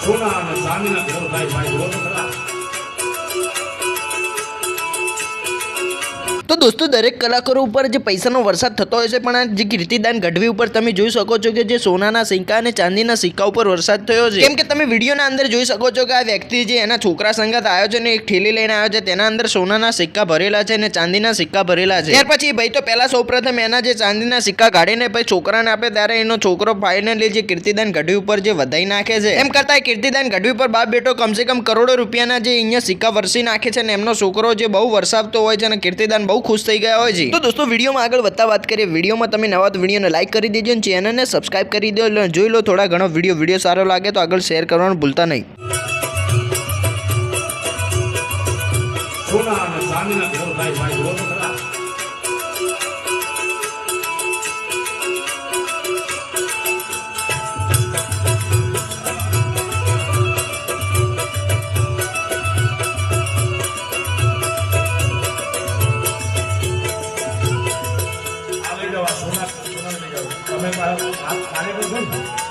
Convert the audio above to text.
સોના અને ચાંદીના ઘર થાય ભાઈ જુઓ તો ખરા। તો દોસ્તો દરેક કલાકારો ઉપર જે પૈસાનો વરસાદ થતો હોય છે, પણ આ જે કીર્તિદાન ગઢવી ઉપર તમે જોઈ શકો છો કે જે સોનાના સિક્કા અને ચાંદીના સિક્કા ઉપર વરસાદ થયો છે। કેમ કે તમે વિડીયોના અંદર જોઈ શકો છો કે આ વ્યક્તિ જે એના છોકરા સંગાત આવ્યો છે ને એક થેલી લઈને આવ્યો છે, તેના અંદર સોનાના સિક્કા ભરેલા છે અને ચાંદીના સિક્કા ભરેલા છે। ત્યાર પછી ભાઈ તો પહેલા સૌપ્રથમ એના જે ચાંદીના સિક્કા કાઢીને પછી છોકરાને આપે, ત્યારે એનો છોકરો ફાઇનલી જે કીર્તિદાન ગઢવી ઉપર જે વધાઈ નાખે છે। એમ કરતા કીર્તિદાન ગઢવી પર બાપ બેટો કમસે કમ કરોડો રૂપિયાના જે અહીંયા સિક્કા વરસી નાખે છે અને એમનો છોકરો જે બહુ વરસાવતો હોય છે અને કીર્તિદાન બહુ ખુશ થઈ ગયા હોય છે। તો દોસ્તો વિડીયોમાં આગળ વધતા વાત કરીએ, વિડીયોમાં તમે નવા તો વિડીયોને લાઈક કરી દેજો અને ચેનલને સબસ્ક્રાઇબ કરી દો, એટલે જોઈ લો થોડા ઘણો વિડીયો સારો લાગે તો આગળ શેર કરવાનું ભૂલતા નહીં। સોના અને ચાંદીના ઘર થાય ભાઈ જુઓ તો ખરા। આ લઈ જાઓ, સોના લઈ જાઓ તમે, કાર્યક્રમ છે ને